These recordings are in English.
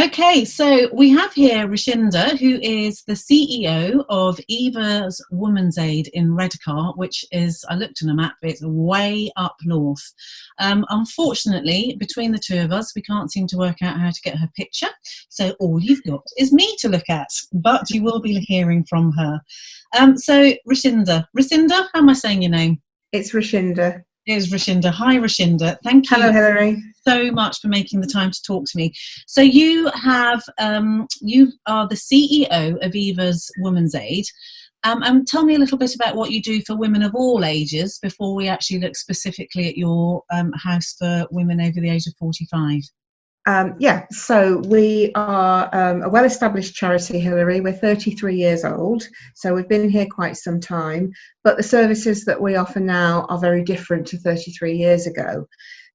Okay, so we have here Richinda, who is the CEO of EVA's Women's Aid in Redcar, which is, I looked on a map, it's way up north. Unfortunately, between the two of us, we can't seem to work out how to get her picture, so all you've got is me to look at, but you will be hearing from her. So Richinda, how am I saying your name? It's Richinda. It is Richinda. Hi, Richinda. Thank you. Hello, Hilary. So much for making the time to talk to me. So you have, you are the CEO of EVA's Women's Aid. And tell me a little bit about what you do for women of all ages before we actually look specifically at your house for women over the age of 45. So we are a well-established charity, Hilary. We're 33 years old, so we've been here quite some time, but the services that we offer now are very different to 33 years ago.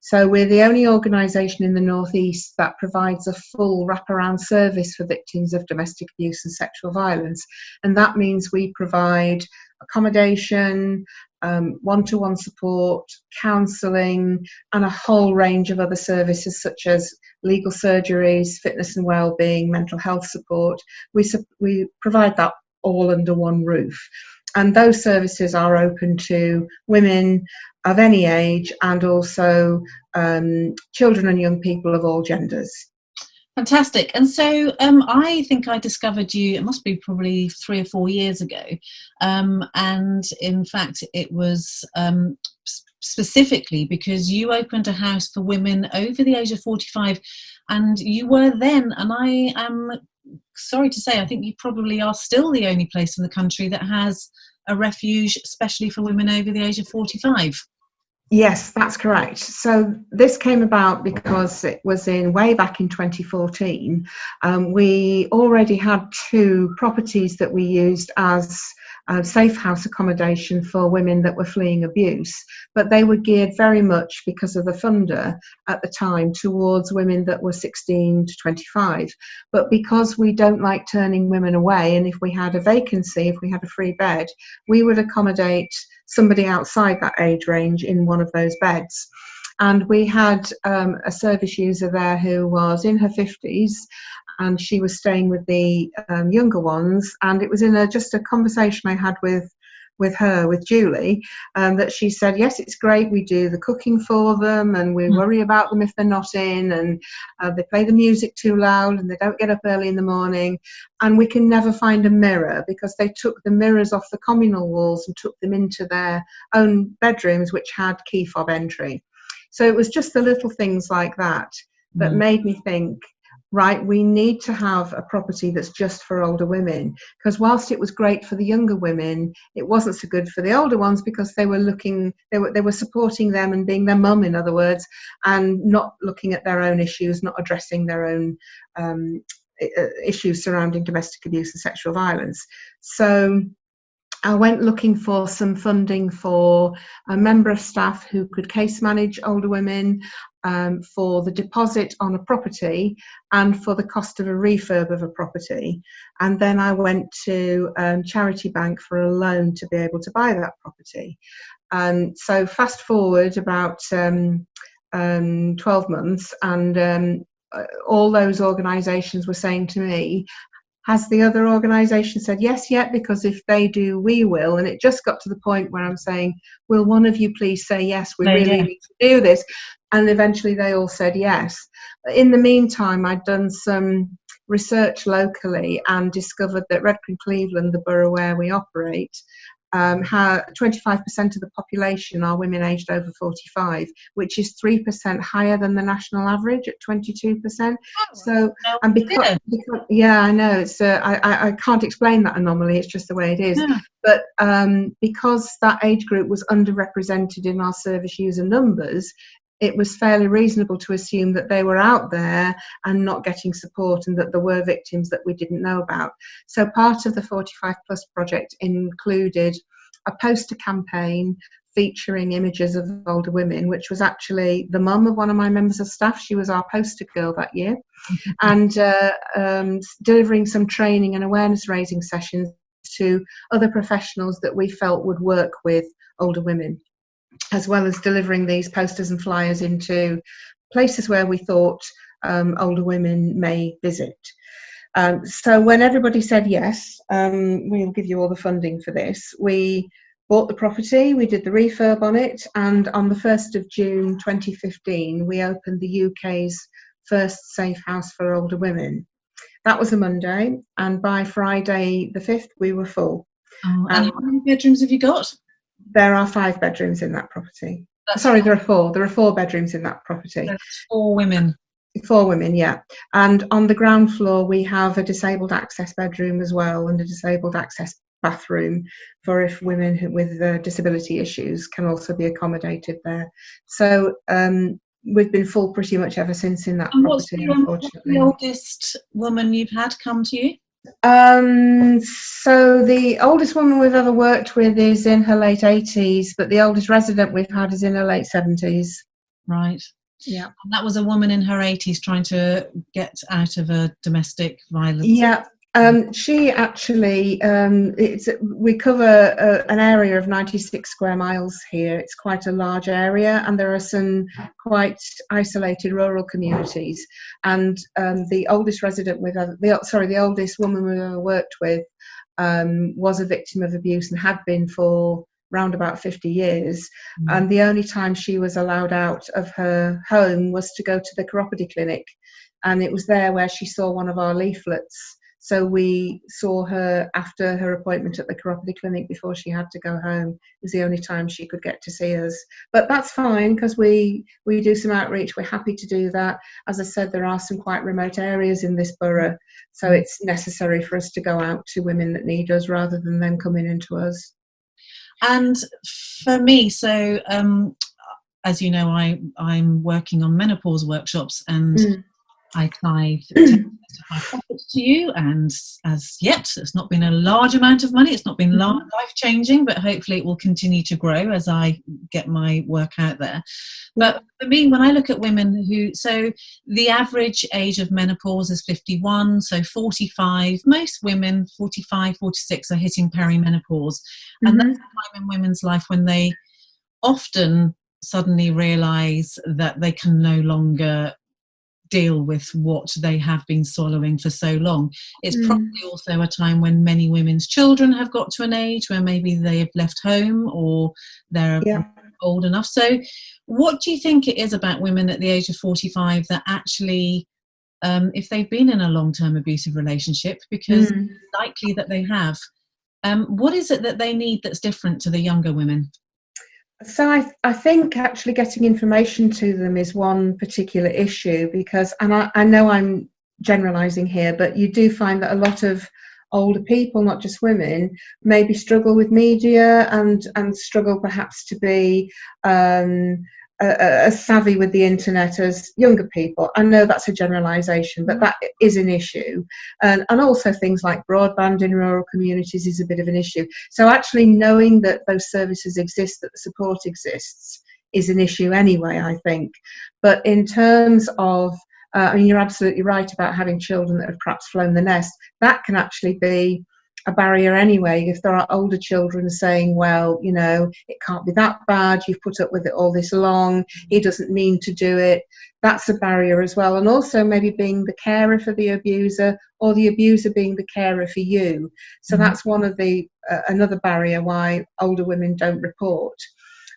So we're the only organisation in the North East that provides a full wraparound service for victims of domestic abuse and sexual violence, and that means we provide accommodation, one-to-one support, counselling, and a whole range of other services such as legal surgeries, fitness and wellbeing, mental health support. We provide that all under one roof. And those services are open to women of any age and also children and young people of all genders. Fantastic. And so I think I discovered you, it must be probably 3 or 4 years ago. And in fact, it was specifically because you opened a house for women over the age of 45. And you were then, and I am sorry to say, I think you probably are still the only place in the country that has a refuge, especially for women over the age of 45. Yes, that's correct. So this came about because it was way back in 2014. We already had 2 properties that we used as safe house accommodation for women that were fleeing abuse, but they were geared very much, because of the funder at the time, towards women that were 16 to 25. But because we don't like turning women away, and if we had a vacancy, if we had a free bed, we would accommodate somebody outside that age range in one of those beds. And we had a service user there who was in her 50s, and she was staying with the younger ones. And it was in just a conversation I had with her, with Julie, that she said, yes, it's great, we do the cooking for them and we worry about them if they're not in, and they play the music too loud and they don't get up early in the morning, and we can never find a mirror because they took the mirrors off the communal walls and took them into their own bedrooms, which had key fob entry. So it was just the little things like that that made me think, right, we need to have a property that's just for older women, because whilst it was great for the younger women, it wasn't so good for the older ones, because they were supporting them and being their mum, in other words, and not looking at their own issues, not addressing their own issues surrounding domestic abuse and sexual violence. So I went looking for some funding for a member of staff who could case manage older women, for the deposit on a property and for the cost of a refurb of a property. And then I went to Charity Bank for a loan to be able to buy that property. So fast forward about 12 months, and all those organisations were saying to me, has the other organisation said yes yet? Because if they do, we will. And it just got to the point where I'm saying, will one of you please say yes, we really need to do this? And eventually they all said yes. In the meantime, I'd done some research locally and discovered that Redcar Cleveland, the borough where we operate, 25% of the population are women aged over 45, which is 3% higher than the national average at 22%. So, and because yeah, I know, it's I can't explain that anomaly, it's just the way it is. Yeah. But because that age group was underrepresented in our service user numbers, it was fairly reasonable to assume that they were out there and not getting support, and that there were victims that we didn't know about. So part of the 45 Plus project included a poster campaign featuring images of older women, which was actually the mum of one of my members of staff. She was our poster girl that year. And delivering some training and awareness raising sessions to other professionals that we felt would work with older women, as well as delivering these posters and flyers into places where we thought older women may visit. So when everybody said yes, we'll give you all the funding for this, we bought the property, we did the refurb on it, and on the 1st of June 2015, we opened the UK's first safe house for older women. That was a Monday, and by Friday the 5th, we were full. And how many bedrooms have you got? There are 5 bedrooms in that property. That's Sorry, there are 4. There are 4 bedrooms in that property. That's 4 women. 4 women, yeah. And on the ground floor, we have a disabled access bedroom as well, and a disabled access bathroom for if women with disability issues can also be accommodated there. So we've been full pretty much ever since in that property, unfortunately. What's the oldest woman you've had come to you? So the oldest woman we've ever worked with is in her late 80s, but the oldest resident we've had is in her late 70s. Right. Yeah. And that was a woman in her 80s trying to get out of a domestic violence. Yeah. She actually, we cover an area of 96 square miles here. It's quite a large area, and there are some quite isolated rural communities. And the oldest resident the oldest woman we've ever worked with was a victim of abuse and had been for round about 50 years. And the only time she was allowed out of her home was to go to the chiropody clinic, and it was there where she saw one of our leaflets. So we saw her after her appointment at the chiropody clinic before she had to go home. It was the only time she could get to see us. But that's fine, because we do some outreach. We're happy to do that. As I said, there are some quite remote areas in this borough, so it's necessary for us to go out to women that need us rather than them coming into us. And for me, so as you know, I'm working on menopause workshops, and I tithe 10% of my profits to you, and as yet it's not been a large amount of money. It's not been life-changing, but hopefully it will continue to grow as I get my work out there. But for me, when I look at women so the average age of menopause is 51, so 45, most women 45, 46 are hitting perimenopause, and that's a time in women's life when they often suddenly realise that they can no longer deal with what they have been swallowing for so long. It's probably also a time when many women's children have got to an age where maybe they have left home or they're old enough. So what do you think it is about women at the age of 45 that actually, if they've been in a long-term abusive relationship, because it's likely that they have, what is it that they need that's different to the younger women? So I think actually getting information to them is one particular issue, because, and I know I'm generalising here, but you do find that a lot of older people, not just women, maybe struggle with media and struggle perhaps to be as savvy with the internet as younger people. I know that's a generalisation, but that is an issue. And also things like broadband in rural communities is a bit of an issue. So actually knowing that those services exist, that the support exists, is an issue anyway, I think. But in terms of, I mean, you're absolutely right about having children that have perhaps flown the nest. That can actually be a barrier anyway. If there are older children saying, well, you know, it can't be that bad, you've put up with it all this long, he doesn't mean to do it, that's a barrier as well. And also maybe being the carer for the abuser, or the abuser being the carer for you. So that's one of the another barrier why older women don't report.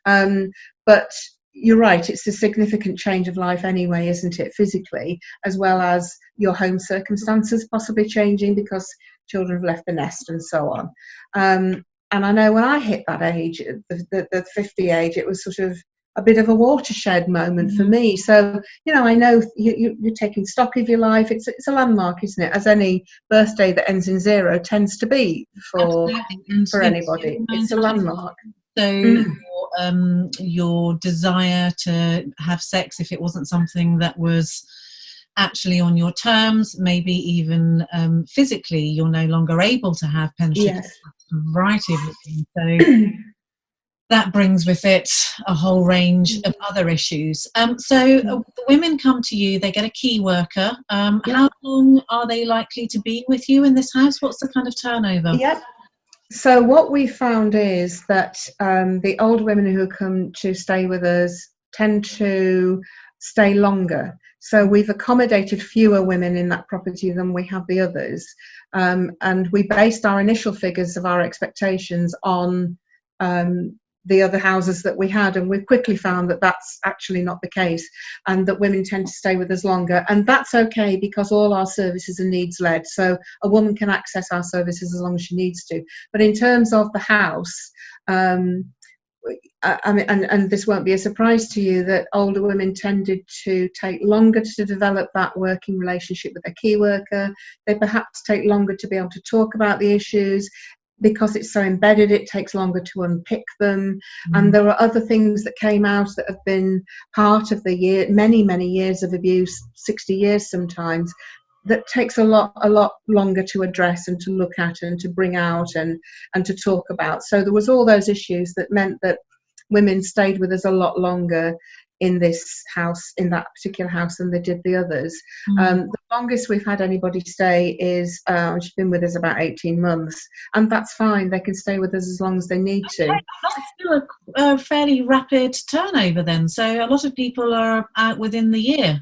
But you're right, it's a significant change of life anyway, isn't it, physically, as well as your home circumstances possibly changing because children have left the nest and so on. And I know when I hit that age, the 50 age, it was sort of a bit of a watershed moment for me. So, you know, I know you're taking stock of your life. It's a landmark, isn't it? As any birthday that ends in 0 tends to be for anybody. It's a landmark. So your desire to have sex, if it wasn't something that was actually on your terms, maybe even physically, you're no longer able to have penetration. Yes. A variety of things. So that brings with it a whole range of other issues. So the women come to you, they get a key worker. How long are they likely to be with you in this house? What's the kind of turnover? Yep. So what we found is that the older women who come to stay with us tend to stay longer. So we've accommodated fewer women in that property than we have the others. And we based our initial figures of our expectations on the other houses that we had, and we've quickly found that that's actually not the case, and that women tend to stay with us longer. And that's okay, because all our services are needs led, so a woman can access our services as long as she needs to. But in terms of the house, I mean, and this won't be a surprise to you, that older women tended to take longer to develop that working relationship with a key worker. They perhaps take longer to be able to talk about the issues. Because it's so embedded, it takes longer to unpick them. And there are other things that came out that have been part of the many years of abuse, 60 years sometimes, that takes a lot longer to address and to look at and to bring out and to talk about. So there was all those issues that meant that women stayed with us a lot longer in this house, in that particular house, than they did the others. The longest we've had anybody stay is, she's been with us about 18 months, and that's fine. They can stay with us as long as they need to. That's still a fairly rapid turnover then, so a lot of people are out within the year.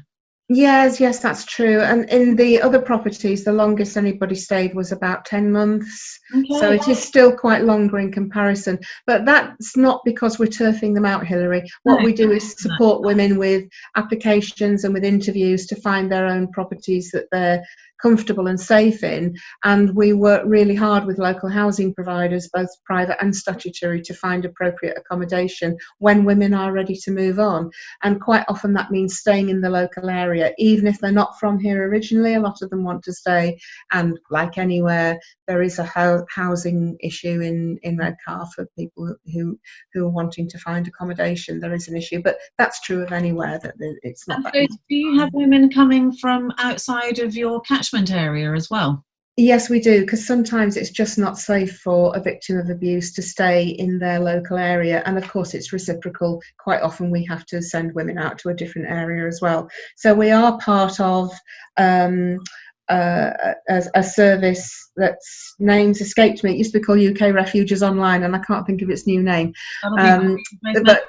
Yes, that's true. And in the other properties, the longest anybody stayed was about 10 months. Okay. So it is still quite longer in comparison. But that's not because we're turfing them out, Hilary. What we do is support women with applications and with interviews to find their own properties that they're comfortable and safe in. And we work really hard with local housing providers, both private and statutory, to find appropriate accommodation when women are ready to move on. And quite often that means staying in the local area, even if they're not from here originally. A lot of them want to stay, and like anywhere, there is a housing issue in Redcar for people who are wanting to find accommodation. There is an issue, but that's true of anywhere, that it's not. So do you have women coming from outside of your catchment area as well? Yes, we do, because sometimes it's just not safe for a victim of abuse to stay in their local area, and of course it's reciprocal. Quite often we have to send women out to a different area as well. So we are part of a service that's names escaped me. It used to be called UK Refuges Online, and I can't think of its new name. But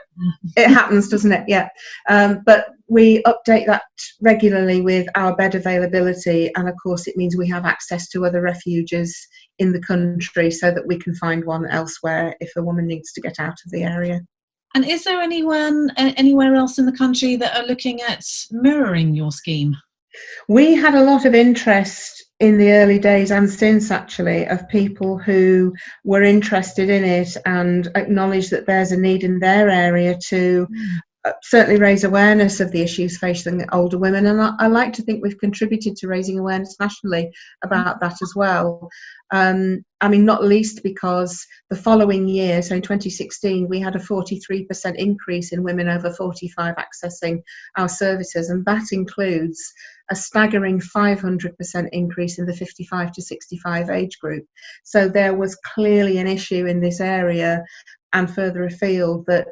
it happens, doesn't it? Yeah. But we update that regularly with our bed availability, and of course it means we have access to other refuges in the country, so that we can find one elsewhere if a woman needs to get out of the area. And is there anyone anywhere else in the country that are looking at mirroring your scheme? We had a lot of interest in the early days, and since actually, of people who were interested in it and acknowledged that there's a need in their area to certainly raise awareness of the issues facing older women. And I like to think we've contributed to raising awareness nationally about that as well. I mean, not least because the following year, so in 2016, we had a 43% increase in women over 45 accessing our services, and that includes a staggering 500% increase in the 55 to 65 age group. So there was clearly an issue in this area and further afield that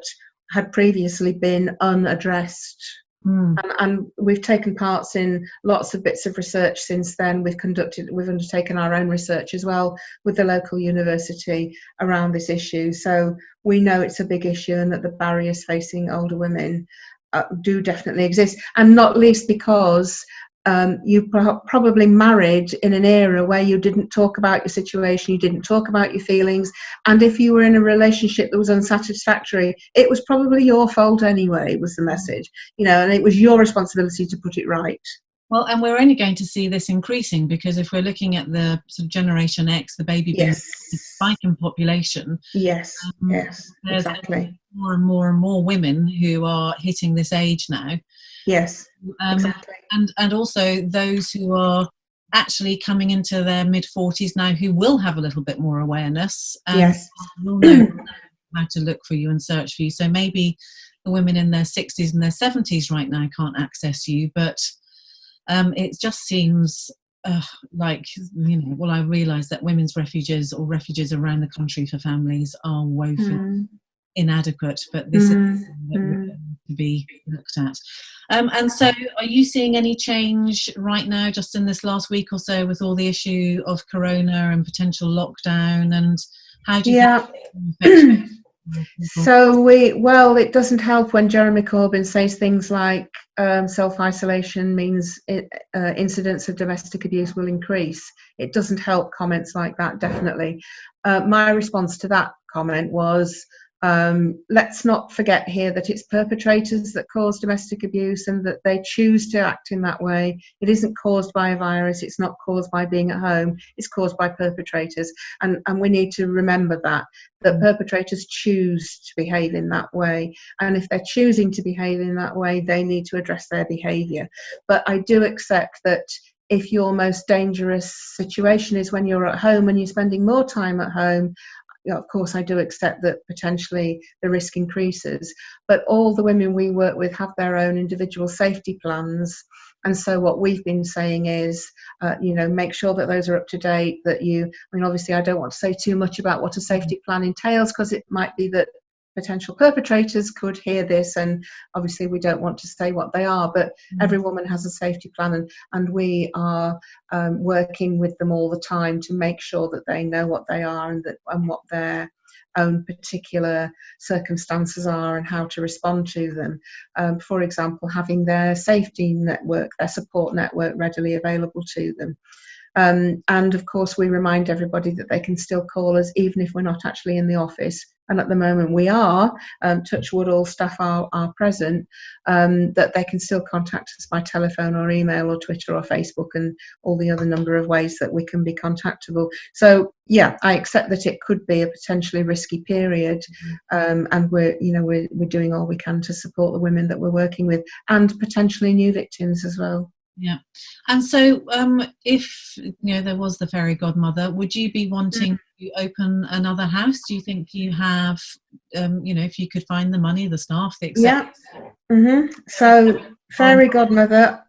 had previously been unaddressed. And we've taken parts in lots of bits of research since then. We've undertaken our own research as well with the local university around this issue. So we know it's a big issue, and that the barriers facing older women do definitely exist, and not least because you probably married in an era where you didn't talk about your situation, you didn't talk about your feelings, and if you were in a relationship that was unsatisfactory, it was probably your fault anyway, was the message, and it was your responsibility to put it right. Well, and we're only going to see this increasing, because if we're looking at the sort of Generation X, the baby boom, spike in population. Yes, exactly. More and more and more women who are hitting this age now. Yes, exactly. And also those who are actually coming into their mid-40s now, who will have a little bit more awareness and will know how to look for you and search for you. So maybe the women in their 60s and their 70s right now can't access you, but it just seems like, well, I realise that women's refuges or refuges around the country for families are woefully inadequate, but this is something that really needs to be looked at. And so are you seeing any change right now, just in this last week or so, with all the issue of corona and potential lockdown, and how do you think it affects you? So it doesn't help when Jeremy Corbyn says things like self-isolation means incidents of domestic abuse will increase. It doesn't help comments like that, definitely. My response to that comment was, let's not forget here that it's perpetrators that cause domestic abuse and that they choose to act in that way. It isn't caused by a virus, it's not caused by being at home, it's caused by perpetrators. And we need to remember that perpetrators choose to behave in that way. And if they're choosing to behave in that way, they need to address their behaviour. But I do accept that if your most dangerous situation is when you're at home and you're spending more time at home, of course, I do accept that potentially the risk increases, but all the women we work with have their own individual safety plans. And so what we've been saying is, make sure that those are up to date, obviously I don't want to say too much about what a safety plan entails, because it might be that potential perpetrators could hear this, and obviously we don't want to say what they are, but every woman has a safety plan, and we are working with them all the time to make sure that they know what they are and what their own particular circumstances are and how to respond to them. For example, having their safety network, their support network readily available to them. And of course, we remind everybody that they can still call us even if we're not actually in the office. And at the moment we are, touch wood, all staff are present, that they can still contact us by telephone or email or Twitter or Facebook and all the other number of ways that we can be contactable. So yeah, I accept that it could be a potentially risky period, and we're doing all we can to support the women that we're working with and potentially new victims as well. Yeah. And so if there was the fairy godmother, would you be wanting to open another house? Do you think you have if you could find the money, the staff, the etc.? Yeah. So fairy godmother,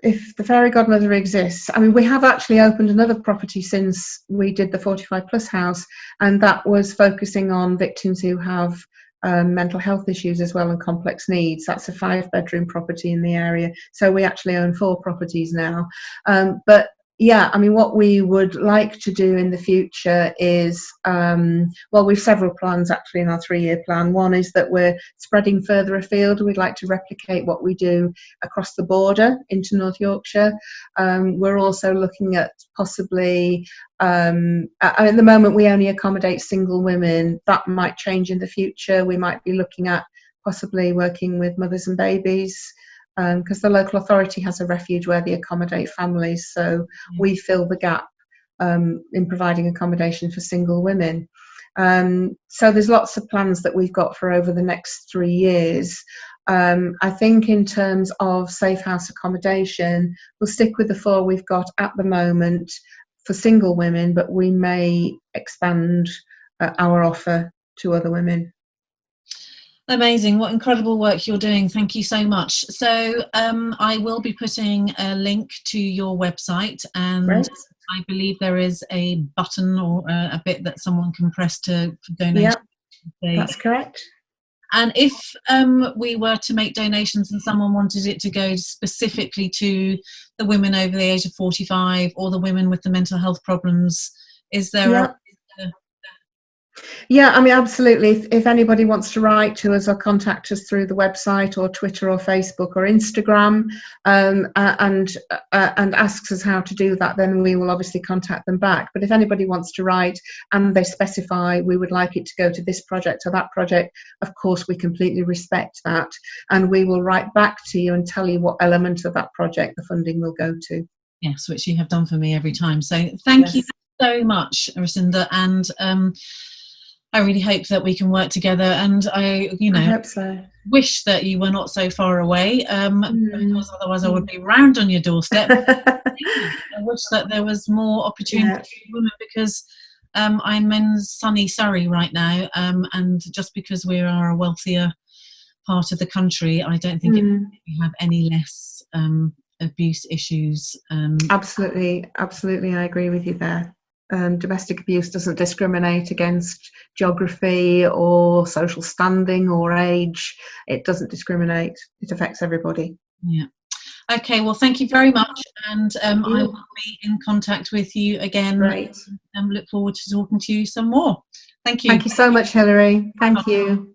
if the fairy godmother exists, I mean, we have actually opened another property since we did the 45 plus house, and that was focusing on victims who have mental health issues as well and complex needs. That's a 5-bedroom property in the area, so we actually own 4 properties now. But yeah, I mean, what we would like to do in the future is, we've several plans actually in our 3-year plan. One is that we're spreading further afield. We'd like to replicate what we do across the border into North Yorkshire. We're also looking at possibly, at the moment we only accommodate single women. That might change in the future. We might be looking at possibly working with mothers and babies, because the local authority has a refuge where they accommodate families, so we fill the gap in providing accommodation for single women. So there's lots of plans that we've got for over the next 3 years. I think in terms of safe house accommodation, we'll stick with the 4 we've got at the moment for single women, but we may expand our offer to other women. Amazing. What incredible work you're doing. Thank you so much. So I will be putting a link to your website, and Great. I believe there is a button or a bit that someone can press to donate. Yeah, that's correct. And if we were to make donations and someone wanted it to go specifically to the women over the age of 45 or the women with the mental health problems, is there Yeah, I mean, absolutely. If anybody wants to write to us or contact us through the website or Twitter or Facebook or Instagram, and asks us how to do that, then we will obviously contact them back. But if anybody wants to write and they specify we would like it to go to this project or that project, of course we completely respect that, and we will write back to you and tell you what element of that project the funding will go to. Yes, which you have done for me every time. So thank you so much, Richinda, and I really hope that we can work together, and I hope so. Wish that you were not so far away, because otherwise I would be round on your doorstep. I wish that there was more opportunity for women, because I'm in sunny Surrey right now, and just because we are a wealthier part of the country, I don't think we have any less abuse issues. Absolutely, I agree with you there. Domestic abuse doesn't discriminate against geography or social standing or age. It doesn't discriminate. It affects everybody. Yeah. Okay, well, thank you very much, and Thank I you. will be in contact with you again, Great. and look forward to talking to you some more. Thank you. Thank you so much, Hilary. Thank you.